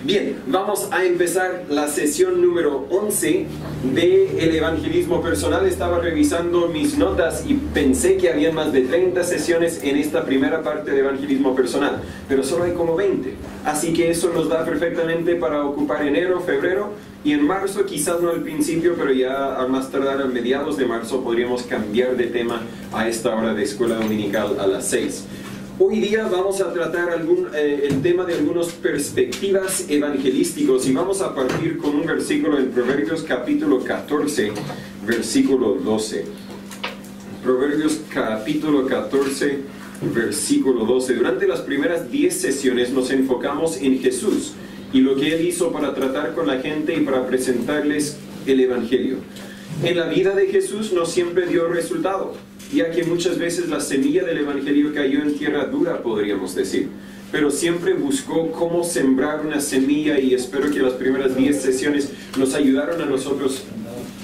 Bien, vamos a empezar la sesión número 11 del evangelismo personal. Estaba revisando mis notas y pensé que había más de 30 sesiones en esta primera parte de evangelismo personal, pero solo hay como 20. Así que eso nos da perfectamente para ocupar enero, febrero y en marzo, quizás no al principio, pero ya a más tardar a mediados de marzo podríamos cambiar de tema a esta hora de escuela dominical a las 6. Hoy día vamos a tratar el tema de algunas perspectivas evangelísticos y vamos a partir con un versículo en Proverbios capítulo 14, versículo 12. Proverbios capítulo 14, versículo 12. Durante las primeras 10 sesiones nos enfocamos en Jesús y lo que Él hizo para tratar con la gente y para presentarles el Evangelio. En la vida de Jesús no siempre dio resultado, ya que muchas veces la semilla del Evangelio cayó en tierra dura, podríamos decir. Pero siempre buscó cómo sembrar una semilla y espero que las primeras 10 sesiones nos ayudaron a nosotros,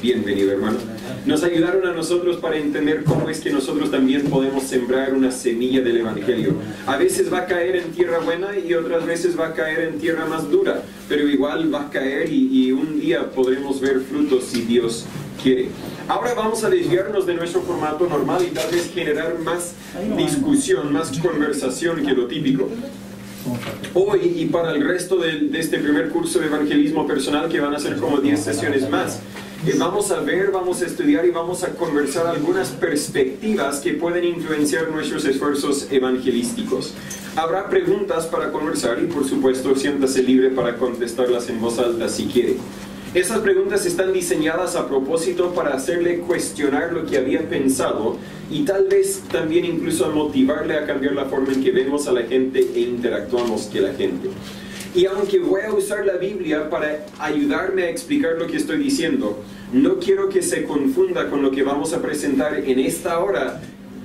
bienvenido hermano, nos ayudaron a nosotros para entender cómo es que nosotros también podemos sembrar una semilla del Evangelio. A veces va a caer en tierra buena y otras veces va a caer en tierra más dura, pero igual va a caer y un día podremos ver frutos si Dios quiere. Ahora vamos a desviarnos de nuestro formato normal y tal vez generar más discusión, más conversación que lo típico. Hoy y para el resto de este primer curso de evangelismo personal, que van a ser como 10 sesiones más, vamos a ver, vamos a estudiar y vamos a conversar algunas perspectivas que pueden influenciar nuestros esfuerzos evangelísticos. Habrá preguntas para conversar y por supuesto siéntase libre para contestarlas en voz alta si quiere. Esas preguntas están diseñadas a propósito para hacerle cuestionar lo que había pensado y tal vez también incluso a motivarle a cambiar la forma en que vemos a la gente e interactuamos con la gente. Y aunque voy a usar la Biblia para ayudarme a explicar lo que estoy diciendo, no quiero que se confunda con lo que vamos a presentar en esta hora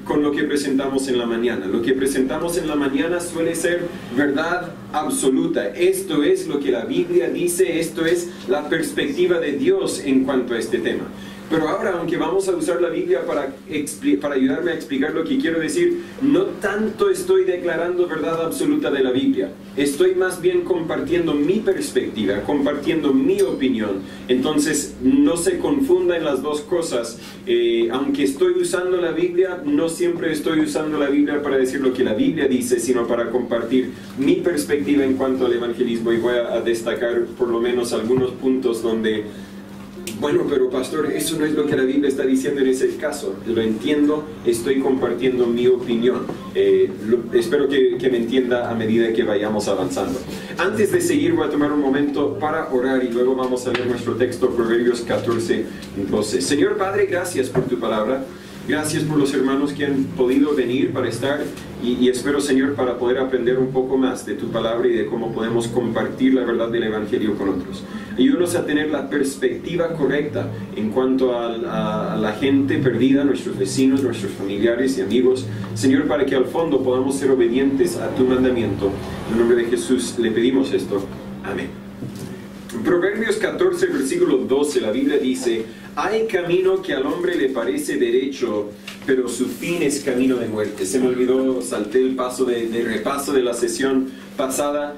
con lo que presentamos en la mañana. Lo que presentamos en la mañana suele ser verdad absoluta. Esto es lo que la Biblia dice, esto es la perspectiva de Dios en cuanto a este tema. Pero ahora, aunque vamos a usar la Biblia para ayudarme a explicar lo que quiero decir, no tanto estoy declarando verdad absoluta de la Biblia. Estoy más bien compartiendo mi perspectiva, compartiendo mi opinión. Entonces, no se confundan las dos cosas. Aunque estoy usando la Biblia, no siempre estoy usando la Biblia para decir lo que la Biblia dice, sino para compartir mi perspectiva en cuanto al evangelismo. Y voy a destacar por lo menos algunos puntos donde... Bueno, pero pastor, eso no es lo que la Biblia está diciendo en ese caso. Lo entiendo, estoy compartiendo mi opinión. Espero que me entienda a medida que vayamos avanzando. Antes de seguir, voy a tomar un momento para orar y luego vamos a leer nuestro texto, Proverbios 14, 12. Señor Padre, gracias por tu palabra. Gracias por los hermanos que han podido venir para estar y espero, Señor, para poder aprender un poco más de tu palabra y de cómo podemos compartir la verdad del Evangelio con otros. Ayúdanos a tener la perspectiva correcta en cuanto a la gente perdida, nuestros vecinos, nuestros familiares y amigos. Señor, para que al fondo podamos ser obedientes a tu mandamiento. En el nombre de Jesús le pedimos esto. Amén. En Proverbios 14, versículo 12, la Biblia dice: hay camino que al hombre le parece derecho, pero su fin es camino de muerte. Se me olvidó, salté el paso de repaso de la sesión pasada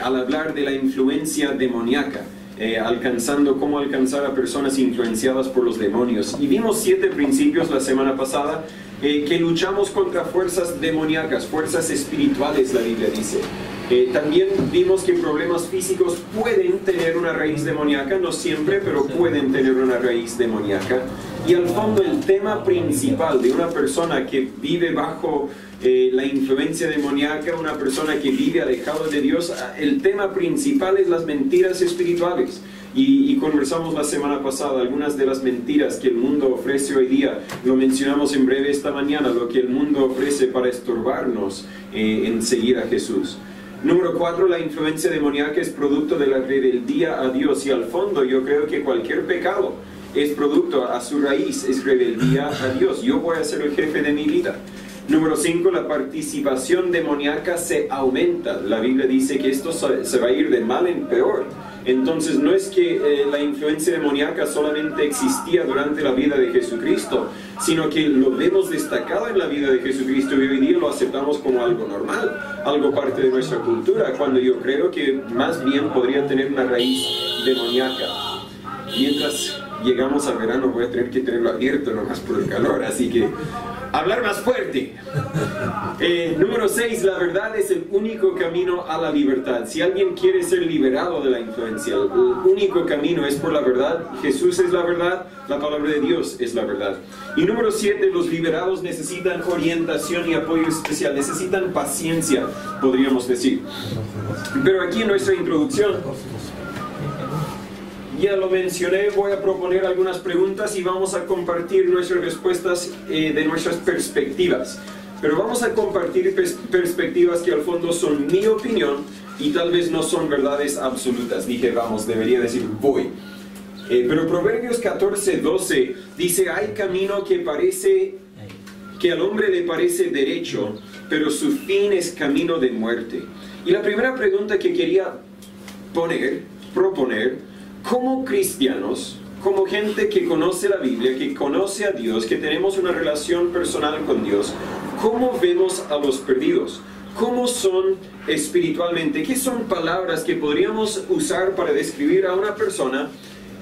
al hablar de la influencia demoníaca. Cómo alcanzar a personas influenciadas por los demonios. Y vimos 7 principios la semana pasada, que luchamos contra fuerzas demoníacas, fuerzas espirituales, la Biblia dice. También vimos que problemas físicos pueden tener una raíz demoníaca, no siempre, pero pueden tener una raíz demoníaca. Y al fondo el tema principal de una persona que vive bajo la influencia demoníaca, una persona que vive alejado de Dios, el tema principal es las mentiras espirituales. Y conversamos la semana pasada algunas de las mentiras que el mundo ofrece hoy día. Lo mencionamos en breve esta mañana, lo que el mundo ofrece para estorbarnos en seguir a Jesús. Número 4, la influencia demoníaca es producto de la rebeldía a Dios. Y al fondo yo creo que cualquier pecado es producto, a su raíz es rebeldía a Dios. Yo voy a ser el jefe de mi vida. Número 5, la participación demoníaca se aumenta. La Biblia dice que esto se va a ir de mal en peor Entonces no es que la influencia demoníaca solamente existía durante la vida de Jesucristo, sino que lo vemos destacado en la vida de Jesucristo y hoy día lo aceptamos como algo normal, algo parte de nuestra cultura, cuando yo creo que más bien podría tener una raíz demoníaca. Mientras llegamos al verano voy a tener que tenerlo abierto nomás por el calor, así que hablar más fuerte. Número 6, la verdad es el único camino a la libertad. Si alguien quiere ser liberado de la influencia, el único camino es por la verdad. Jesús es la verdad, la palabra de Dios es la verdad. Y número 7, los liberados necesitan orientación y apoyo especial, necesitan paciencia, podríamos decir. Pero aquí en nuestra introducción, ya lo mencioné, voy a proponer algunas preguntas y vamos a compartir nuestras respuestas de nuestras perspectivas. Pero vamos a compartir perspectivas que al fondo son mi opinión y tal vez no son verdades absolutas. Dije, vamos, debería decir voy. Pero Proverbios 14:12 dice, hay camino que al hombre le parece derecho, pero su fin es camino de muerte. Y la primera pregunta que quería proponer, como cristianos, como gente que conoce la Biblia, que conoce a Dios, que tenemos una relación personal con Dios, ¿cómo vemos a los perdidos? ¿Cómo son espiritualmente? ¿Qué son palabras que podríamos usar para describir a una persona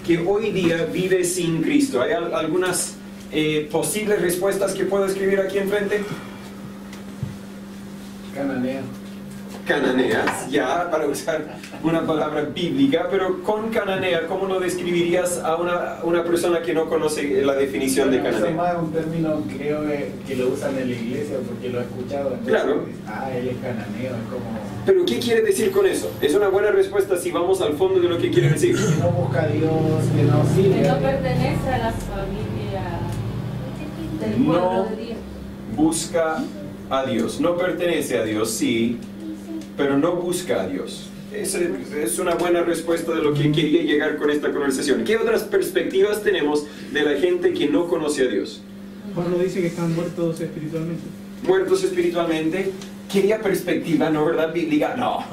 que hoy día vive sin Cristo? ¿Hay algunas posibles respuestas que puedo escribir aquí enfrente? Cananea. Cananeas, ya, para usar una palabra bíblica, pero con cananea, ¿cómo lo describirías a una persona que no conoce la definición de cananea? Es más un término, creo que lo usan en la iglesia porque lo he escuchado. Entonces, claro. Él es cananeo, es como... Pero ¿qué quiere decir con eso? Es una buena respuesta si vamos al fondo de lo que quiere decir. Que no busca a Dios, que no sigue. Que no pertenece a la familia del pueblo de Dios. Busca a Dios, no pertenece a Dios, sí, pero no busca a Dios. Es una buena respuesta de lo que quería llegar con esta conversación. ¿Qué otras perspectivas tenemos de la gente que no conoce a Dios? Pablo dice que están muertos espiritualmente. Muertos espiritualmente. Quería perspectiva, ¿no? ¿Verdad? Bíblica, no.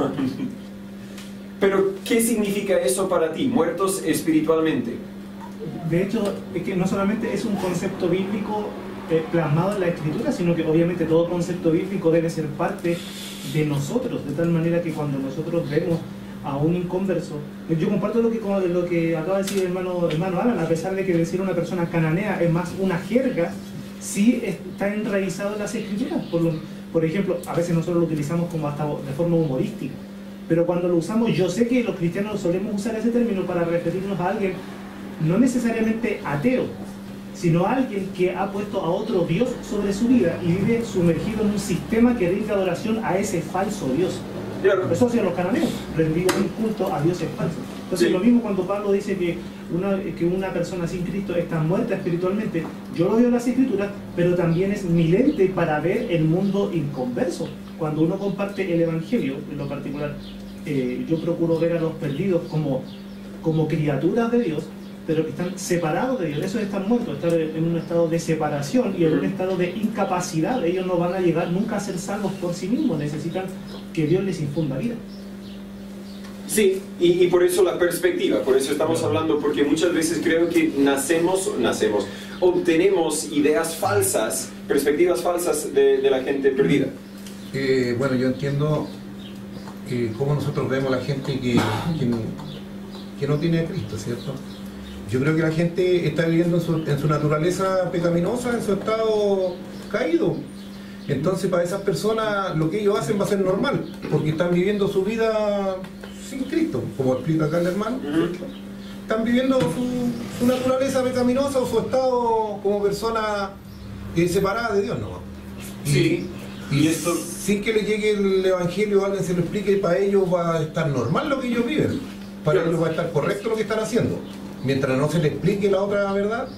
Pero, ¿qué significa eso para ti? Muertos espiritualmente. De hecho, es que no solamente es un concepto bíblico plasmado en la Escritura, sino que obviamente todo concepto bíblico debe ser parte de nosotros, de tal manera que cuando nosotros vemos a un inconverso, yo comparto lo que acaba de decir el hermano Alan, a pesar de que decir una persona cananea es más una jerga, sí está enraizado en las Escrituras. Por ejemplo, a veces nosotros lo utilizamos como hasta de forma humorística, pero cuando lo usamos, yo sé que los cristianos solemos usar ese término para referirnos a alguien no necesariamente ateo, sino a alguien que ha puesto a otro Dios sobre su vida y vive sumergido en un sistema que rinde adoración a ese falso Dios. Claro. Eso hacían los cananeos, rendían un culto a dioses falsos. Entonces, sí. Lo mismo cuando Pablo dice que una persona sin Cristo está muerta espiritualmente, yo lo veo en las Escrituras, pero también es mi lente para ver el mundo inconverso. Cuando uno comparte el Evangelio, en lo particular, yo procuro ver a los perdidos como criaturas de Dios, pero que están separados de Dios. Esos están muertos, están en un estado de separación y en un estado de incapacidad. Ellos no van a llegar nunca a ser salvos por sí mismos, necesitan que Dios les infunda vida. Sí, y por eso la perspectiva, por eso estamos hablando, porque muchas veces creo que obtenemos ideas falsas, perspectivas falsas de la gente perdida. Bueno, yo entiendo cómo nosotros vemos a la gente que no tiene a Cristo, ¿cierto? Yo creo que la gente está viviendo en su naturaleza pecaminosa, en su estado caído. Entonces para esas personas lo que ellos hacen va a ser normal, porque están viviendo su vida sin Cristo, como explica acá el hermano. Están viviendo su naturaleza pecaminosa o su estado como persona separada de Dios, ¿no? Y esto, sin que les llegue el Evangelio o alguien se lo explique, para ellos va a estar normal lo que ellos viven, para ellos va a estar correcto lo que están haciendo. Mientras no se les explique la otra verdad,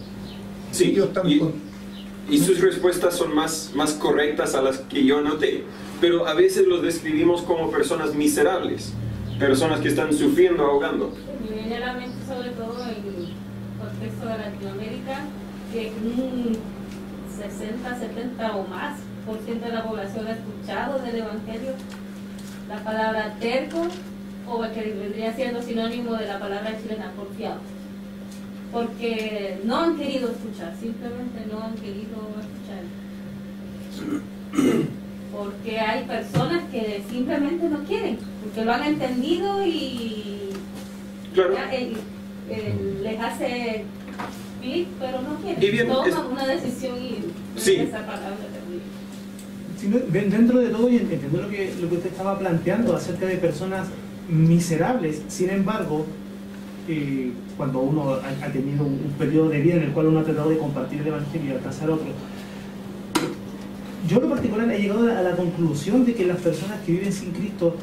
sí, ellos están y sus respuestas son más correctas a las que yo noté. Pero a veces los describimos como personas miserables, personas que están sufriendo, ahogando. Me viene a la mente, sobre todo en el contexto de Latinoamérica, que un 60, 70 o más % de la población ha escuchado del Evangelio la palabra terco, o el que vendría siendo sinónimo de la palabra chilena, porfiados. Porque no han querido escuchar, simplemente no han querido escuchar. Porque hay personas que simplemente no quieren, porque lo han entendido y Claro. ya, les hace clic, pero no quieren. Y bien, Toman una decisión y Sí. esa palabra terrible. Sino, dentro de todo, y entiendo lo que usted estaba planteando acerca de personas miserables, sin embargo, cuando uno ha tenido un periodo de vida en el cual uno ha tratado de compartir el Evangelio y alcanzar a otros, yo en lo particular he llegado a la conclusión de que las personas que viven sin Cristo,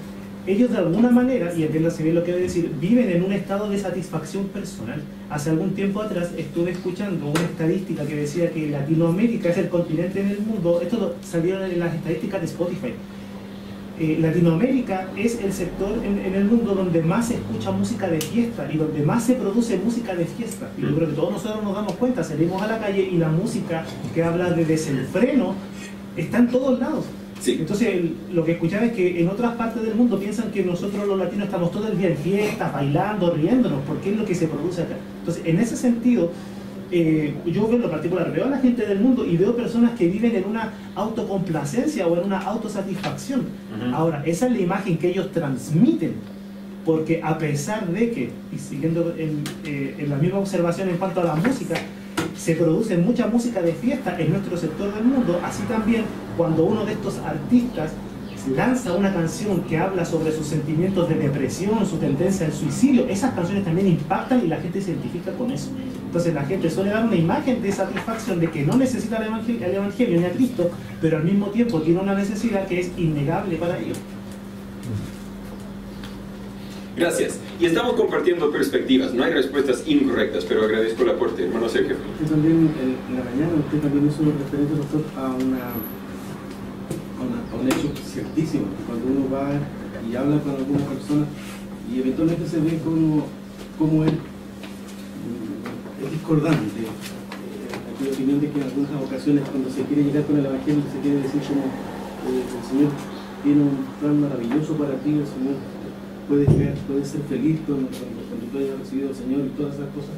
ellos de alguna manera, y entiéndase bien lo que voy a decir, viven en un estado de satisfacción personal. Hace algún tiempo atrás estuve escuchando una estadística que decía que Latinoamérica es el continente en el mundo, esto salió en las estadísticas de Spotify. Latinoamérica es el sector en el mundo donde más se escucha música de fiesta y donde más se produce música de fiesta. Y yo creo que todos nosotros nos damos cuenta, salimos a la calle y la música que habla de desenfreno está en todos lados. Sí. Entonces, lo que escuchaba es que en otras partes del mundo piensan que nosotros los latinos estamos todo el día en fiestas, bailando, riéndonos, porque es lo que se produce acá. Entonces, en ese sentido, yo en lo particular veo a la gente del mundo y veo personas que viven en una autocomplacencia o en una autosatisfacción. Ahora, esa es la imagen que ellos transmiten, porque a pesar de que, y siguiendo en la misma observación en cuanto a la música, se produce mucha música de fiesta en nuestro sector del mundo, así también cuando uno de estos artistas lanza una canción que habla sobre sus sentimientos de depresión, su tendencia al suicidio, esas canciones también impactan y la gente se identifica con eso. Entonces la gente suele dar una imagen de satisfacción de que no necesita el evangelio ni a Cristo, pero al mismo tiempo tiene una necesidad que es innegable para ellos. Gracias. Y estamos compartiendo perspectivas. No hay respuestas incorrectas, pero agradezco el aporte, hermano Sergio. Usted también, en la mañana, usted también hizo referencia, doctor, a un hecho ciertísimo. Cuando uno va y habla con alguna persona y eventualmente se ve como él es discordante. Aquí la opinión de que en algunas ocasiones cuando se quiere llegar con el Evangelio se quiere decir como el Señor tiene un plan maravilloso para ti, el Señor puedes ser feliz cuando tú hayas recibido al Señor y todas esas cosas,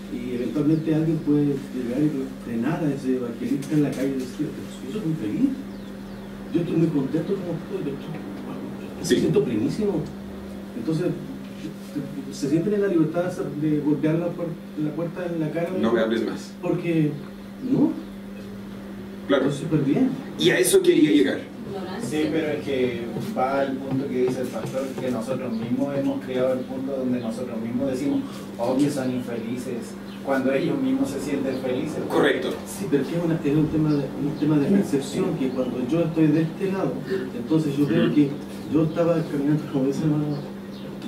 y eventualmente alguien puede llegar y frenar a ese evangelista en la calle y decir, yo soy muy feliz, yo estoy muy contento como estoy, me siento plenísimo. Entonces se sienten en la libertad de golpear la puerta en la cara. No me hables más. Porque no, Claro. súper bien. Y a eso quería llegar. Sí, pero es que va al punto que dice el pastor, que nosotros mismos hemos creado el punto donde nosotros mismos decimos, obvio son infelices, cuando ellos mismos se sienten felices. Correcto. Sí, pero es un tema de percepción, que cuando yo estoy de este lado, entonces yo veo que yo estaba caminando, como dice el hermano,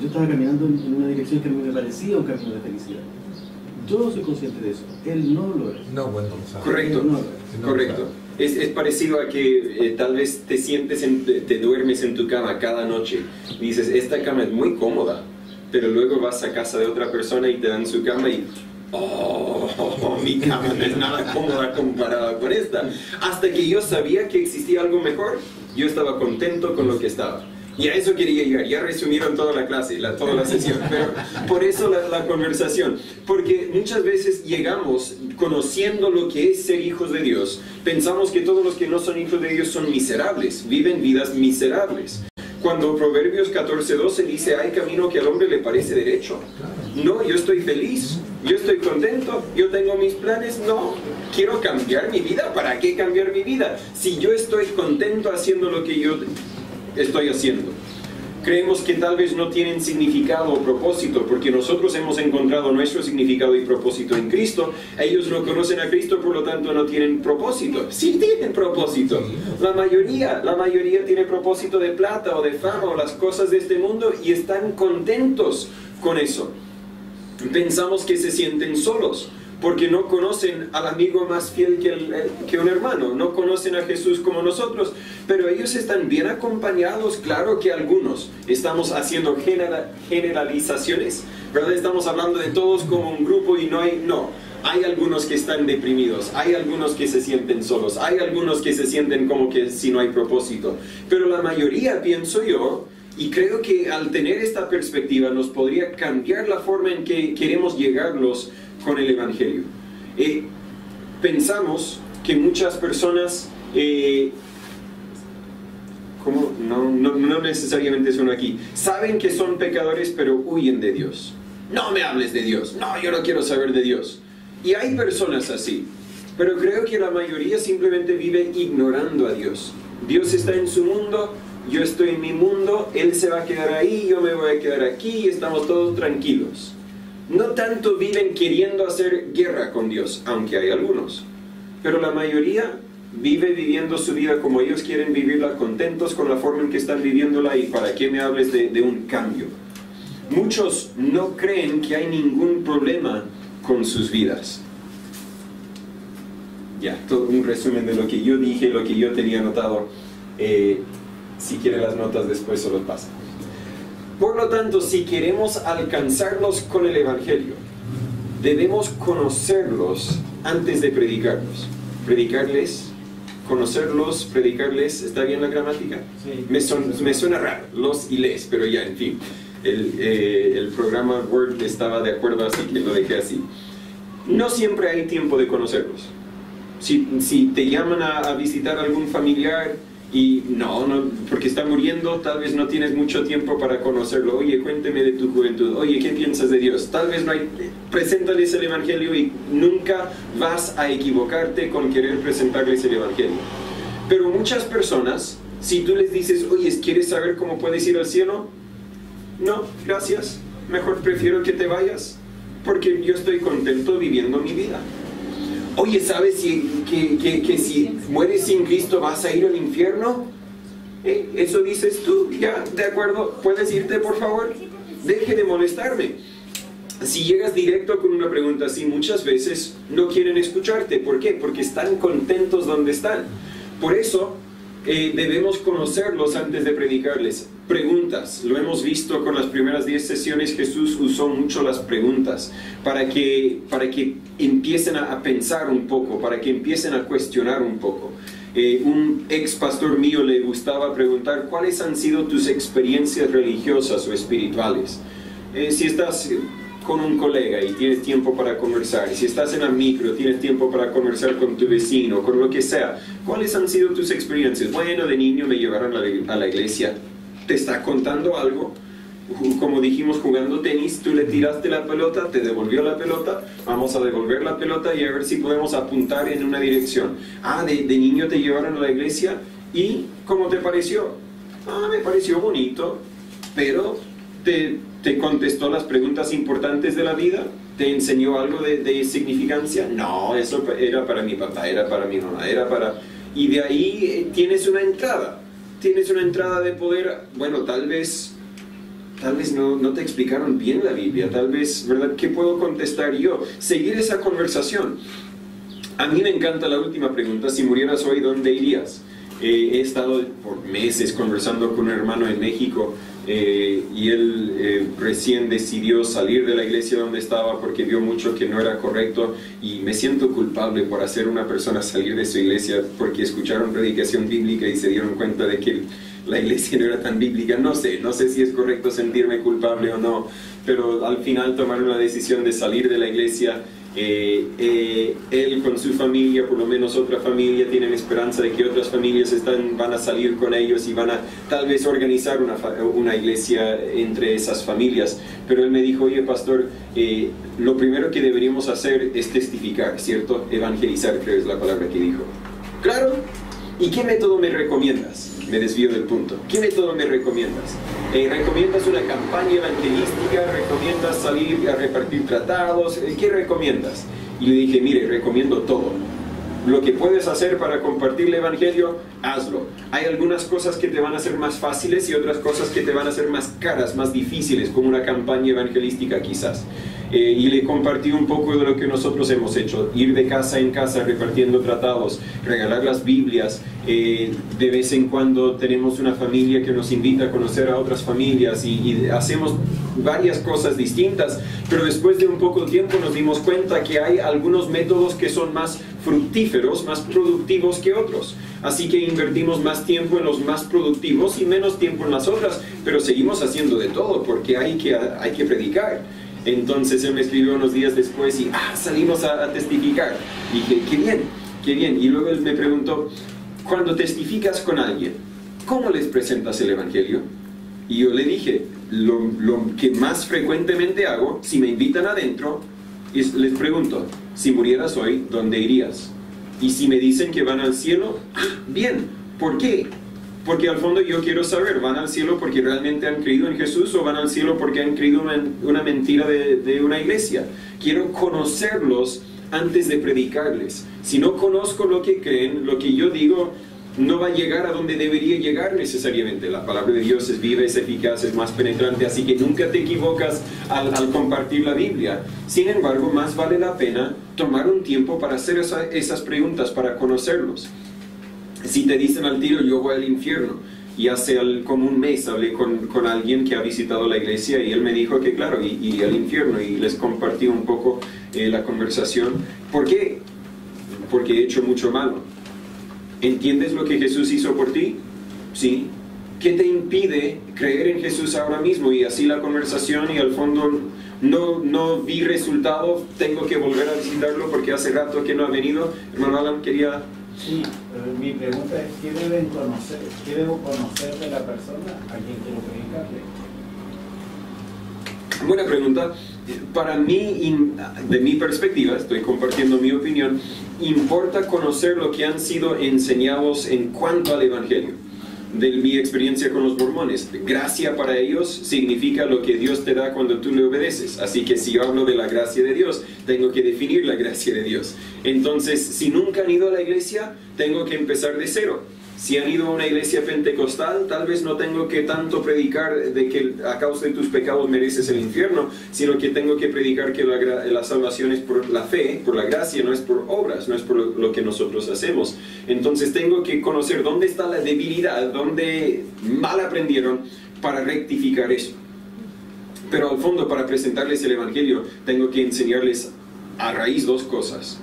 yo estaba caminando en una dirección que a mí me parecía un camino de felicidad. Yo soy consciente de eso, él no lo es. No, bueno, no sabe. Correcto. Él no lo es. Correcto. Es parecido a que tal vez te sientes, te duermes en tu cama cada noche y dices, esta cama es muy cómoda, pero luego vas a casa de otra persona y te dan su cama y mi cama no es nada cómoda comparada con esta. Hasta que yo sabía que existía algo mejor, yo estaba contento con lo que estaba. Y a eso quería llegar. Ya resumieron toda la clase, toda la sesión, pero por eso la conversación. Porque muchas veces llegamos conociendo lo que es ser hijos de Dios. Pensamos que todos los que no son hijos de Dios son miserables, viven vidas miserables. Cuando Proverbios 14:12 dice, hay camino que al hombre le parece derecho. No, yo estoy feliz, yo estoy contento, yo tengo mis planes. No, quiero cambiar mi vida. ¿Para qué cambiar mi vida? Si yo estoy contento haciendo lo que yo estoy haciendo. Creemos que tal vez no tienen significado o propósito porque nosotros hemos encontrado nuestro significado y propósito en Cristo. Ellos no conocen a Cristo, por lo tanto no tienen propósito. Sí tienen propósito. La mayoría tiene propósito de plata o de fama o las cosas de este mundo y están contentos con eso. Pensamos que se sienten solos porque no conocen al amigo más fiel que un hermano, no conocen a Jesús como nosotros, pero ellos están bien acompañados. Claro que algunos, estamos haciendo generalizaciones, ¿verdad? Estamos hablando de todos como un grupo y hay algunos que están deprimidos, hay algunos que se sienten solos, hay algunos que se sienten como que si no hay propósito, pero la mayoría, pienso yo, Y creo que al tener esta perspectiva nos podría cambiar la forma en que queremos llegarlos con el Evangelio. Pensamos que muchas personas, no necesariamente son aquí, saben que son pecadores pero huyen de Dios. No me hables de Dios, no, yo no quiero saber de Dios. Y hay personas así, pero creo que la mayoría simplemente vive ignorando a Dios. Dios está en su mundo, yo estoy en mi mundo, Él se va a quedar ahí, yo me voy a quedar aquí y estamos todos tranquilos. No tanto viven queriendo hacer guerra con Dios, aunque hay algunos, pero la mayoría vive viviendo su vida como ellos quieren vivirla, contentos con la forma en que están viviéndola. Y para qué me hables de un cambio. Muchos no creen que hay ningún problema con sus vidas. Ya, todo un resumen de lo que yo dije, lo que yo tenía anotado. Si quiere las notas después se los paso. Por lo tanto, si queremos alcanzarlos con el Evangelio, debemos conocerlos antes de predicarlos. Predicarles, conocerlos, predicarles, ¿está bien la gramática? Sí. Me suena raro, los y les, pero ya, en fin. El programa Word estaba de acuerdo, así que lo dejé así. No siempre hay tiempo de conocerlos. Si te llaman a visitar a algún familiar y no, porque está muriendo, tal vez no tienes mucho tiempo para conocerlo. Oye, cuénteme de tu juventud. Oye, ¿qué piensas de Dios? Tal vez no hay... Preséntales el Evangelio y nunca vas a equivocarte con querer presentarles el Evangelio. Pero muchas personas, si tú les dices, oye, ¿quieres saber cómo puedes ir al cielo? No, gracias. Mejor prefiero que te vayas, porque yo estoy contento viviendo mi vida. Oye, ¿sabes que si mueres sin Cristo vas a ir al infierno? Eso dices tú, ya, de acuerdo, ¿puedes irte por favor? Deje de molestarme. Si llegas directo con una pregunta así, muchas veces no quieren escucharte. ¿Por qué? Porque están contentos donde están. Por eso debemos conocerlos antes de predicarles. Preguntas, lo hemos visto con las primeras 10 sesiones. Jesús usó mucho las preguntas para que empiecen a pensar un poco, para que empiecen a cuestionar un poco. Un ex pastor mío le gustaba preguntar, ¿cuáles han sido tus experiencias religiosas o espirituales? Si estás con un colega y tienes tiempo para conversar, y si estás en la micro, tienes tiempo para conversar con tu vecino, con lo que sea, ¿cuáles han sido tus experiencias? Bueno, de niño me llevaron a la iglesia. ¿Te está contando algo? Como dijimos, jugando tenis, tú le tiraste la pelota, te devolvió la pelota, vamos a devolver la pelota y a ver si podemos apuntar en una dirección. De niño te llevaron a la iglesia, ¿y cómo te pareció? Me pareció bonito, pero ¿te contestó las preguntas importantes de la vida? ¿Te enseñó algo de significancia? No, eso era para mi papá, era para mi mamá, era para... Y de ahí tienes una entrada. Tienes una entrada de poder. Bueno, tal vez no te explicaron bien la Biblia, tal vez, ¿verdad? ¿Qué puedo contestar yo? Seguir esa conversación. A mí me encanta la última pregunta, si murieras hoy, ¿dónde irías? He estado por meses conversando con un hermano en México y él recién decidió salir de la iglesia donde estaba porque vio mucho que no era correcto, y me siento culpable por hacer una persona salir de su iglesia porque escucharon predicación bíblica y se dieron cuenta de que la iglesia no era tan bíblica. No sé si es correcto sentirme culpable o no, pero al final tomaron la decisión de salir de la iglesia. Él con su familia, por lo menos otra familia, tienen esperanza de que otras familias van a salir con ellos y van a tal vez organizar una iglesia entre esas familias. Pero él me dijo, oye pastor, lo primero que deberíamos hacer es testificar, ¿cierto? Evangelizar, creo es la palabra que dijo. Claro. ¿Y qué método me recomiendas? Me desvío del punto. ¿Qué método me recomiendas? ¿Recomiendas una campaña evangelística? ¿Recomiendas salir a repartir tratados? ¿Qué recomiendas? Y le dije, mire, recomiendo todo. Lo que puedes hacer para compartir el Evangelio, hazlo. Hay algunas cosas que te van a hacer más fáciles y otras cosas que te van a hacer más caras, más difíciles, como una campaña evangelística quizás. Y le compartí un poco de lo que nosotros hemos hecho, ir de casa en casa repartiendo tratados, regalar las Biblias. De vez en cuando tenemos una familia que nos invita a conocer a otras familias y hacemos varias cosas distintas, pero después de un poco de tiempo nos dimos cuenta que hay algunos métodos que son más fructíferos, más productivos que otros. así que invertimos más tiempo en los más productivos y menos tiempo en las otras, pero seguimos haciendo de todo porque hay que predicar. Entonces él me escribió unos días después y salimos a testificar. Y dije, qué bien. Y luego él me preguntó, cuando testificas con alguien, ¿cómo les presentas el Evangelio? Y yo le dije, lo que más frecuentemente hago, si me invitan adentro, les pregunto, si murieras hoy, ¿dónde irías? Y si me dicen que van al cielo, bien, ¿por qué? Porque al fondo yo quiero saber, ¿van al cielo porque realmente han creído en Jesús o van al cielo porque han creído una mentira de una iglesia? Quiero conocerlos antes de predicarles. Si no conozco lo que creen, lo que yo digo no va a llegar a donde debería llegar necesariamente. La palabra de Dios es viva, es eficaz, es más penetrante, así que nunca te equivocas al compartir la Biblia. Sin embargo, más vale la pena tomar un tiempo para hacer esas preguntas, para conocerlos. Si te dicen al tiro, yo voy al infierno, y hace como un mes hablé con alguien que ha visitado la iglesia y él me dijo que claro, iría al infierno, y les compartí un poco la conversación. ¿Por qué? Porque he hecho mucho malo. ¿Entiendes lo que Jesús hizo por ti? Sí. ¿Qué te impide creer en Jesús ahora mismo? Y así la conversación, y al fondo no vi resultado, tengo que volver a visitarlo porque hace rato que no ha venido. Hermano Alan, quería... Sí, mi pregunta es, ¿qué debo conocer de la persona a quien quiero predicarle? Buena pregunta. Para mí, de mi perspectiva, estoy compartiendo mi opinión, importa conocer lo que han sido enseñados en cuanto al Evangelio. De mi experiencia con los mormones, gracia para ellos significa lo que Dios te da cuando tú le obedeces. Así que si yo hablo de la gracia de Dios, tengo que definir la gracia de Dios. Entonces, si nunca han ido a la iglesia, tengo que empezar de cero. Si han ido a una iglesia pentecostal, tal vez no tengo que tanto predicar de que a causa de tus pecados mereces el infierno, sino que tengo que predicar que la salvación es por la fe, por la gracia, no es por obras, no es por lo que nosotros hacemos. Entonces tengo que conocer dónde está la debilidad, dónde mal aprendieron, para rectificar eso. Pero al fondo, para presentarles el Evangelio, tengo que enseñarles a raíz dos cosas.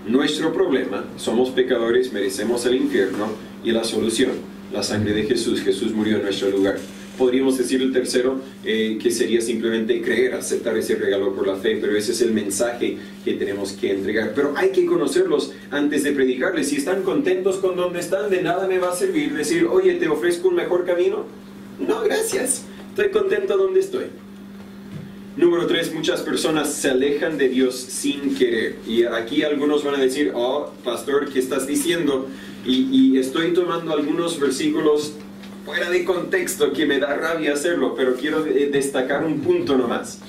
Nuestro problema, somos pecadores, merecemos el infierno, y la solución, la sangre de Jesús. Jesús murió en nuestro lugar. Podríamos decir el tercero, que sería simplemente creer, aceptar ese regalo por la fe, pero ese es el mensaje que tenemos que entregar. Pero hay que conocerlos antes de predicarles. Si están contentos con donde están, de nada me va a servir decir, oye, ¿te ofrezco un mejor camino? No, gracias, estoy contento donde estoy. Número 3, muchas personas se alejan de Dios sin querer. Y aquí algunos van a decir, oh, pastor, ¿qué estás diciendo? Y estoy tomando algunos versículos fuera de contexto que me da rabia hacerlo, pero quiero destacar un punto nomás.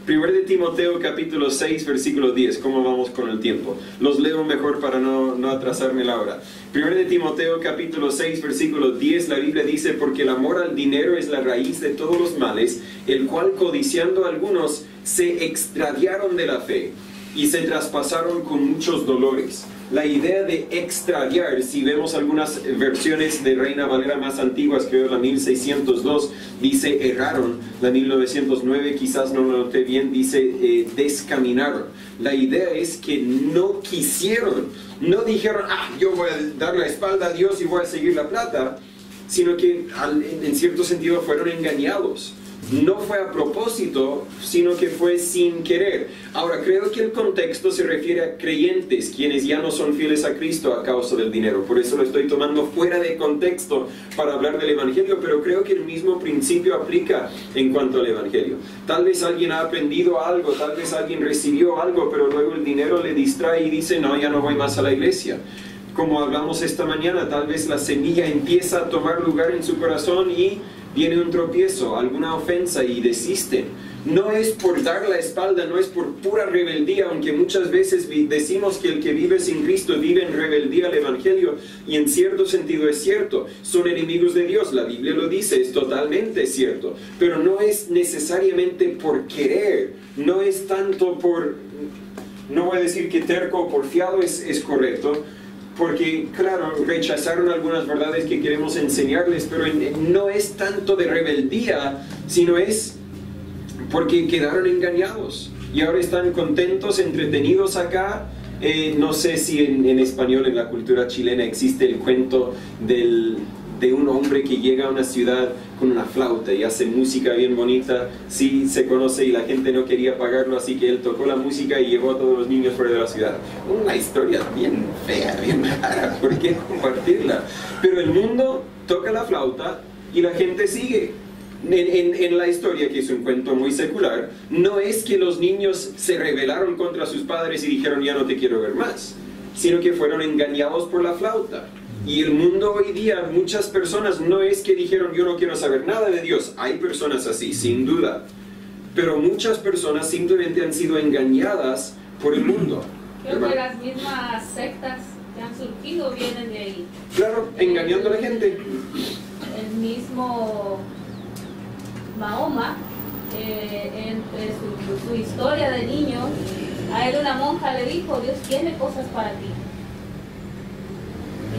1 de Timoteo capítulo 6 versículo 10. ¿Cómo vamos con el tiempo? Los leo mejor para no atrasarme la hora. 1 de Timoteo capítulo 6 versículo 10, la Biblia dice, porque el amor al dinero es la raíz de todos los males, el cual codiciando algunos se extraviaron de la fe y se traspasaron con muchos dolores. La idea de extraviar, si vemos algunas versiones de Reina Valera más antiguas, creo la 1602, dice erraron, la 1909 quizás no lo noté bien, dice descaminaron. La idea es que no quisieron, no dijeron, yo voy a dar la espalda a Dios y voy a seguir la plata, sino que en cierto sentido fueron engañados. No fue a propósito, sino que fue sin querer. Ahora, creo que el contexto se refiere a creyentes, quienes ya no son fieles a Cristo a causa del dinero. Por eso lo estoy tomando fuera de contexto para hablar del Evangelio, pero creo que el mismo principio aplica en cuanto al Evangelio. Tal vez alguien ha aprendido algo, tal vez alguien recibió algo, pero luego el dinero le distrae y dice, no, ya no voy más a la iglesia. Como hablamos esta mañana, tal vez la semilla empieza a tomar lugar en su corazón y viene un tropiezo, alguna ofensa y desisten. No es por dar la espalda, no es por pura rebeldía, aunque muchas veces decimos que el que vive sin Cristo vive en rebeldía al Evangelio, y en cierto sentido es cierto, son enemigos de Dios, la Biblia lo dice, es totalmente cierto, pero no es necesariamente por querer, no es tanto por, no voy a decir que terco o porfiado es correcto, porque claro, rechazaron algunas verdades que queremos enseñarles, pero no es tanto de rebeldía, sino es porque quedaron engañados y ahora están contentos, entretenidos acá No sé si en español, en la cultura chilena, existe el cuento de un hombre que llega a una ciudad con una flauta y hace música bien bonita. Sí, se conoce, y la gente no quería pagarlo, así que él tocó la música y llevó a todos los niños fuera de la ciudad. Una historia bien fea, bien rara, ¿por qué compartirla? Pero el mundo toca la flauta y la gente sigue. En la historia, que es un cuento muy secular, no es que los niños se rebelaron contra sus padres y dijeron ya no te quiero ver más, sino que fueron engañados por la flauta. Y el mundo hoy día, muchas personas no es que dijeron yo no quiero saber nada de Dios. Hay personas así, sin duda, pero muchas personas simplemente han sido engañadas por el mundo. Creo que las mismas sectas que han surgido vienen de ahí. Claro, engañando a la gente. El mismo Mahoma, entre su historia de niño, a él una monja le dijo, Dios tiene cosas para ti.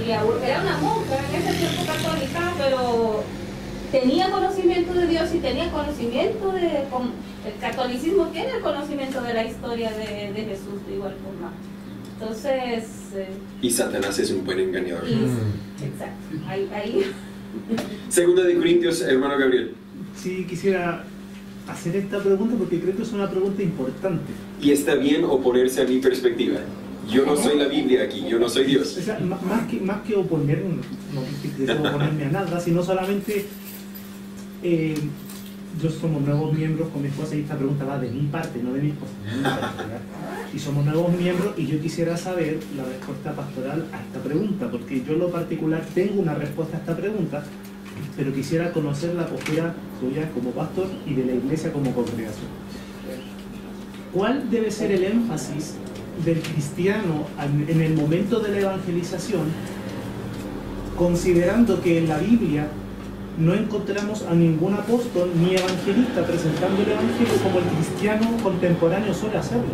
Y era una monja en ese tiempo católica, pero tenía conocimiento de Dios y tenía conocimiento el catolicismo tiene el conocimiento de la historia de Jesús de igual forma. Entonces... y Satanás es un buen engañador. Exacto, ahí. Segunda de Corintios, hermano Gabriel. Sí, quisiera hacer esta pregunta porque creo que es una pregunta importante. Y está bien oponerse a mi perspectiva. Yo no soy la Biblia aquí, yo no soy Dios. O sea, más que oponerme, no deseo oponerme a nada, sino solamente yo somos nuevos miembros con mi esposa y esta pregunta va de mi parte, no de mi esposa. Y somos nuevos miembros y yo quisiera saber la respuesta pastoral a esta pregunta, porque yo en lo particular tengo una respuesta a esta pregunta, pero quisiera conocer la postura suya como pastor y de la iglesia como congregación. ¿Cuál debe ser el énfasis del cristiano en el momento de la evangelización, considerando que en la Biblia no encontramos a ningún apóstol ni evangelista presentando el evangelio como el cristiano contemporáneo suele hacerlo?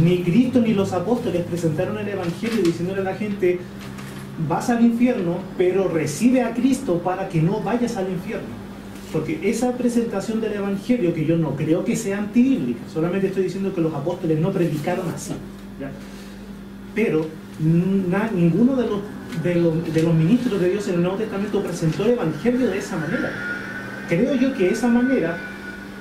Ni Cristo ni los apóstoles presentaron el evangelio diciéndole a la gente vas al infierno, pero recibe a Cristo para que no vayas al infierno. Porque esa presentación del evangelio, que yo no creo que sea antibíblica, solamente estoy diciendo que los apóstoles no predicaron así, ¿ya? Pero ninguno de los ministros de Dios en el Nuevo Testamento presentó el evangelio de esa manera. Creo yo que esa manera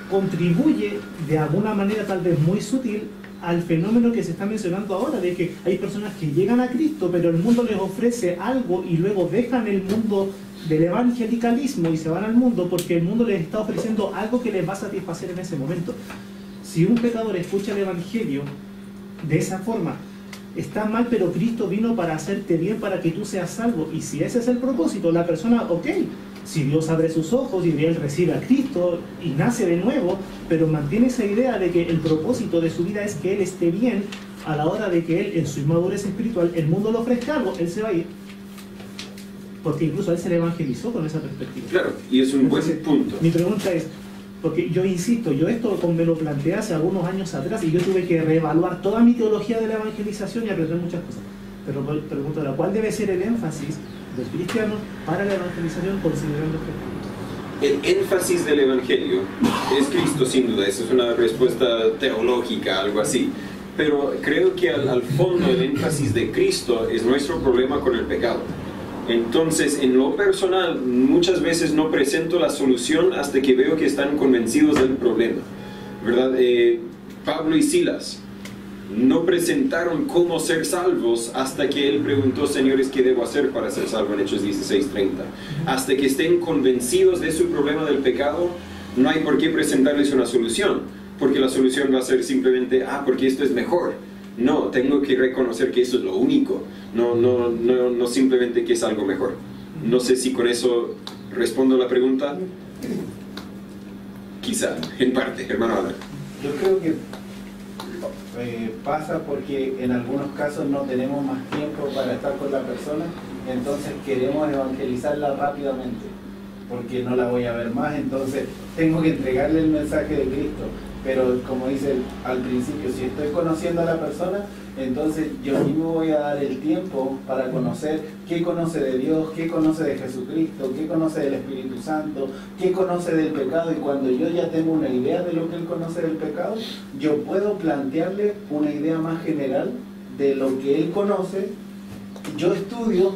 contribuye de alguna manera tal vez muy sutil al fenómeno que se está mencionando ahora, de que hay personas que llegan a Cristo, pero el mundo les ofrece algo y luego dejan el mundo del evangelicalismo y se van al mundo porque el mundo les está ofreciendo algo que les va a satisfacer en ese momento. Si un pecador escucha el evangelio de esa forma, está mal, pero Cristo vino para hacerte bien, para que tú seas salvo, y si ese es el propósito, la persona, ok, si Dios abre sus ojos y él recibe a Cristo y nace de nuevo, pero mantiene esa idea de que el propósito de su vida es que él esté bien, a la hora de que él en su inmadurez espiritual el mundo le ofrezca algo, él se va a ir, porque incluso a él se le evangelizó con esa perspectiva. Claro, y es un buen punto. Mi pregunta es, porque yo insisto, yo esto me lo planteé hace algunos años atrás y yo tuve que reevaluar toda mi teología de la evangelización y aprender muchas cosas, pero pregunto ahora, ¿cuál debe ser el énfasis del cristiano para la evangelización considerando este punto? El énfasis del evangelio es Cristo, sin duda. Esa es una respuesta teológica, algo así, pero creo que al fondo el énfasis de Cristo es nuestro problema con el pecado. Entonces, en lo personal, muchas veces no presento la solución hasta que veo que están convencidos del problema, ¿verdad? Pablo y Silas no presentaron cómo ser salvos hasta que él preguntó, señores, ¿qué debo hacer para ser salvo? En Hechos 16:30. Hasta que estén convencidos de su problema del pecado, no hay por qué presentarles una solución, porque la solución va a ser simplemente, porque esto es mejor. No, tengo que reconocer que eso es lo único, no simplemente que es algo mejor. No sé si con eso respondo la pregunta. Quizá, en parte, hermano Adler. Yo creo que pasa porque en algunos casos no tenemos más tiempo para estar con la persona, entonces queremos evangelizarla rápidamente. porque no la voy a ver más, entonces tengo que entregarle el mensaje de Cristo. Pero como dice al principio, si estoy conociendo a la persona, entonces yo mismo voy a dar el tiempo para conocer qué conoce de Dios, qué conoce de Jesucristo, qué conoce del Espíritu Santo, qué conoce del pecado. Y cuando yo ya tengo una idea de lo que él conoce del pecado, yo puedo plantearle una idea más general de lo que él conoce. Yo estudio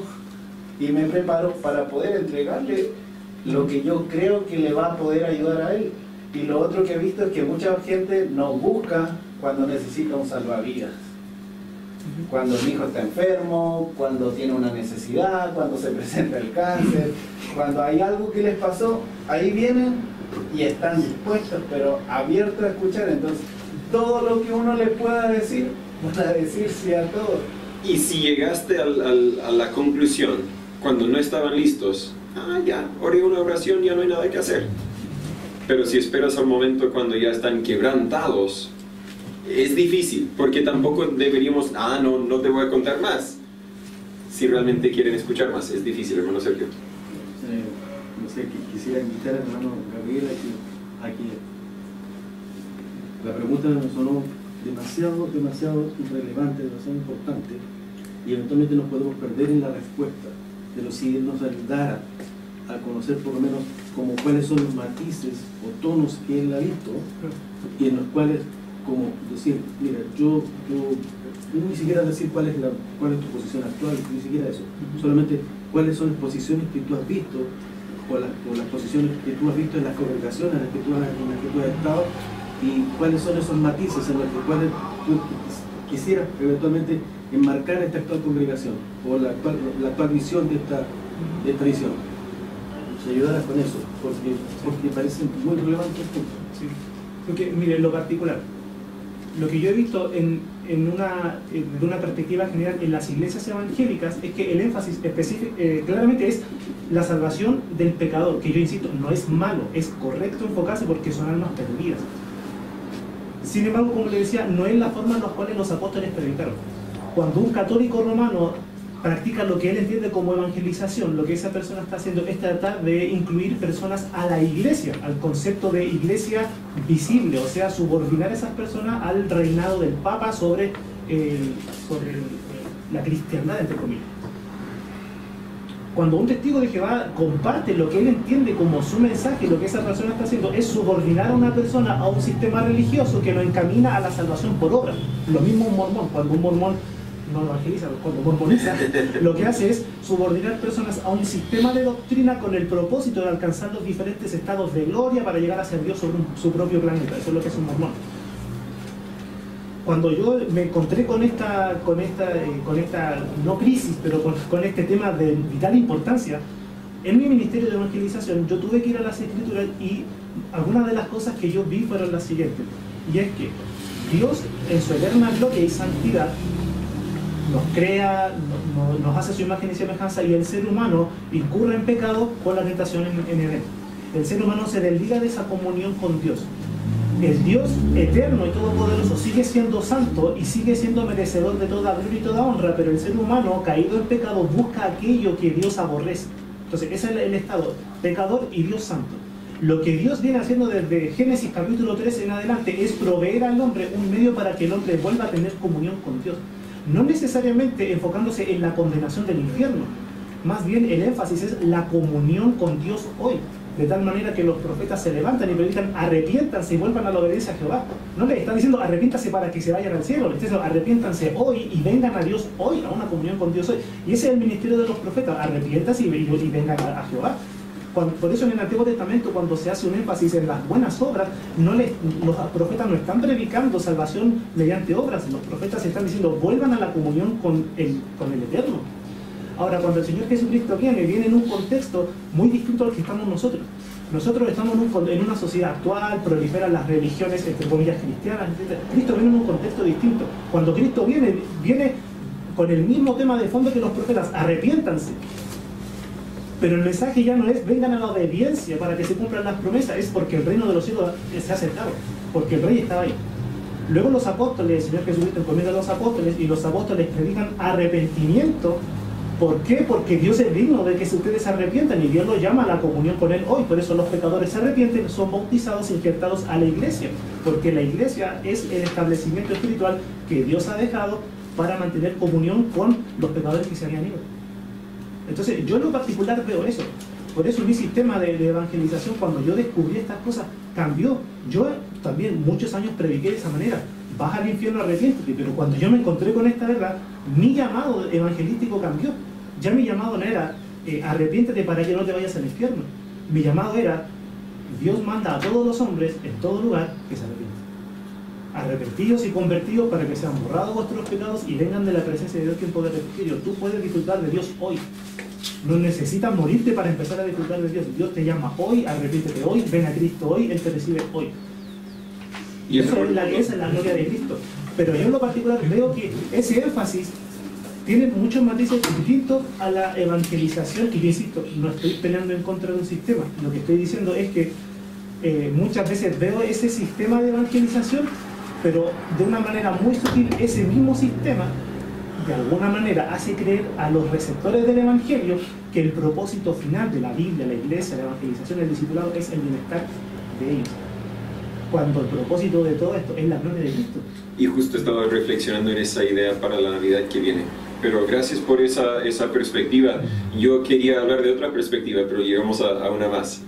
y me preparo para poder entregarle lo que yo creo que le va a poder ayudar a él. Y lo otro que he visto es que mucha gente nos busca cuando necesita un salvavidas. Cuando el hijo está enfermo, cuando tiene una necesidad, cuando se presenta el cáncer, cuando hay algo que les pasó, ahí vienen y están dispuestos, pero abiertos a escuchar. Entonces, todo lo que uno les pueda decir, van a decir sí a todo. Y si llegaste a la conclusión, cuando no estaban listos, ya, oré una oración, ya no hay nada que hacer. Pero si esperas al momento cuando ya están quebrantados, es difícil, porque tampoco deberíamos, no te voy a contar más. Si realmente quieren escuchar más, es difícil, hermano Sergio. No sé, quisiera invitar al hermano Gabriel a que la pregunta sonó demasiado relevante, demasiado importante, y eventualmente nos podemos perder en la respuesta, pero si él nos ayudara a conocer por lo menos como cuáles son los matices o tonos que él ha visto, y en los cuales, como decir, mira, yo ni siquiera decir cuál es tu posición actual, ni siquiera eso, solamente cuáles son las posiciones que tú has visto, o las posiciones que tú has visto en las congregaciones en las que tú has estado, y cuáles son esos matices en los cuales tú quisieras eventualmente enmarcar esta actual congregación, o la actual visión de esta visión. Nos ayudarás con eso, porque parece muy relevante el punto. Sí. Porque, mire, en lo particular, lo que yo he visto desde una perspectiva general en las iglesias evangélicas es que el énfasis específico claramente es la salvación del pecador, que yo insisto, no es malo, es correcto enfocarse porque son almas perdidas. Sin embargo, como le decía, no es la forma en la cual los apóstoles predicaron. Cuando un católico romano practica lo que él entiende como evangelización, lo que esa persona está haciendo es tratar de incluir personas a la iglesia, al concepto de iglesia visible, o sea, subordinar a esas personas al reinado del Papa sobre la cristiandad, entre comillas. Cuando un testigo de Jehová comparte lo que él entiende como su mensaje, lo que esa persona está haciendo es subordinar a una persona a un sistema religioso que lo encamina a la salvación por obra. Lo mismo un mormón, cuando un mormón no evangeliza, cuando mormoniza, lo que hace es subordinar personas a un sistema de doctrina con el propósito de alcanzar los diferentes estados de gloria para llegar a ser Dios sobre su propio planeta. Eso es lo que es un mormón. Cuando yo me encontré con esta no crisis, pero con este tema de vital importancia, en mi ministerio de evangelización yo tuve que ir a las Escrituras y algunas de las cosas que yo vi fueron las siguientes. Y es que Dios, en su eterna gloria y santidad, nos crea, nos hace su imagen y semejanza, y el ser humano incurre en pecado con la tentación en Edén. El ser humano se desliga de esa comunión con Dios. El Dios eterno y todopoderoso sigue siendo santo y sigue siendo merecedor de toda gloria y toda honra, pero el ser humano, caído en pecado, busca aquello que Dios aborrece. Entonces, ese es el estado, pecador y Dios santo. Lo que Dios viene haciendo desde Génesis capítulo 13 en adelante es proveer al hombre un medio para que el hombre vuelva a tener comunión con Dios. No necesariamente enfocándose en la condenación del infierno, más bien el énfasis es la comunión con Dios hoy. De tal manera que los profetas se levantan y predican, arrepiéntanse y vuelvan a la obediencia a Jehová. No le están diciendo arrepiéntanse para que se vayan al cielo, le están diciendo arrepiéntanse hoy y vengan a Dios hoy, a una comunión con Dios hoy. Y ese es el ministerio de los profetas, arrepiéntanse y vengan a Jehová. Por eso en el Antiguo Testamento, cuando se hace un énfasis en las buenas obras, los profetas no están predicando salvación mediante obras, los profetas están diciendo vuelvan a la comunión con el Eterno. Ahora, cuando el Señor Jesucristo viene en un contexto muy distinto al que estamos nosotros. Nosotros estamos en una sociedad actual, proliferan las religiones, entre comillas, cristianas, etc. Cristo viene en un contexto distinto. Cuando Cristo viene con el mismo tema de fondo que los profetas, arrepiéntanse. Pero el mensaje ya no es vengan a la obediencia para que se cumplan las promesas, es porque el reino de los cielos se ha acercado, porque el rey estaba ahí. Luego los apóstoles, el Señor Jesucristo encomienda a los apóstoles y los apóstoles predican arrepentimiento ¿Por qué? Porque Dios es digno de que ustedes se arrepientan y Dios los llama a la comunión con Él hoy. Por eso los pecadores se arrepienten, son bautizados, injertados a la iglesia. Porque la iglesia es el establecimiento espiritual que Dios ha dejado para mantener comunión con los pecadores que se habían ido. Entonces, yo en lo particular veo eso. Por eso mi sistema de evangelización, cuando yo descubrí estas cosas, cambió. Yo también muchos años prediqué de esa manera. Vas al infierno, arrepiéntete. Pero cuando yo me encontré con esta verdad, mi llamado evangelístico cambió. Ya mi llamado no era arrepiéntete para que no te vayas al infierno. Mi llamado era Dios manda a todos los hombres en todo lugar que se arrepientan. Arrepentidos y convertidos para que sean borrados vuestros pecados y vengan de la presencia de Dios tiempo de refrigerio. Tú puedes disfrutar de Dios hoy. No necesitas morirte para empezar a disfrutar de Dios. Dios te llama hoy, arrepiéntete hoy, ven a Cristo hoy, Él te recibe hoy. Y esa es la gloria de Cristo. Pero yo en lo particular veo que ese énfasis tiene muchos matices distintos a la evangelización. Y yo insisto, no estoy peleando en contra de un sistema. Lo que estoy diciendo es que muchas veces veo ese sistema de evangelización, pero de una manera muy sutil ese mismo sistema de alguna manera hace creer a los receptores del Evangelio que el propósito final de la Biblia, la iglesia, la evangelización, el discipulado es el bienestar de ellos, cuando el propósito de todo esto es la gloria de Cristo. Y justo estaba reflexionando en esa idea para la Navidad que viene. Pero gracias por esa perspectiva. Yo quería hablar de otra perspectiva, pero llegamos a una más.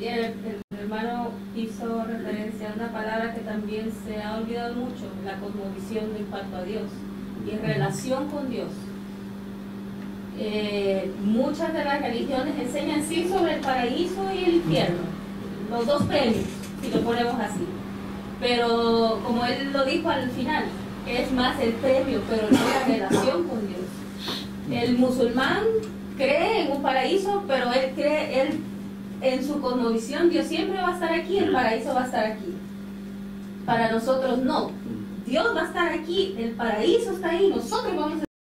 El hermano hizo referencia a una palabra que también se ha olvidado mucho, la cosmovisión en cuanto a Dios y en relación con Dios. Muchas de las religiones enseñan sí sobre el paraíso y el infierno, los dos premios, si lo ponemos así. Pero como él lo dijo al final, es más el premio, pero no la relación con Dios. El musulmán cree en un paraíso, pero él en su cosmovisión, Dios siempre va a estar aquí, el paraíso va a estar aquí. Para nosotros no. Dios va a estar aquí, el paraíso está ahí, nosotros vamos a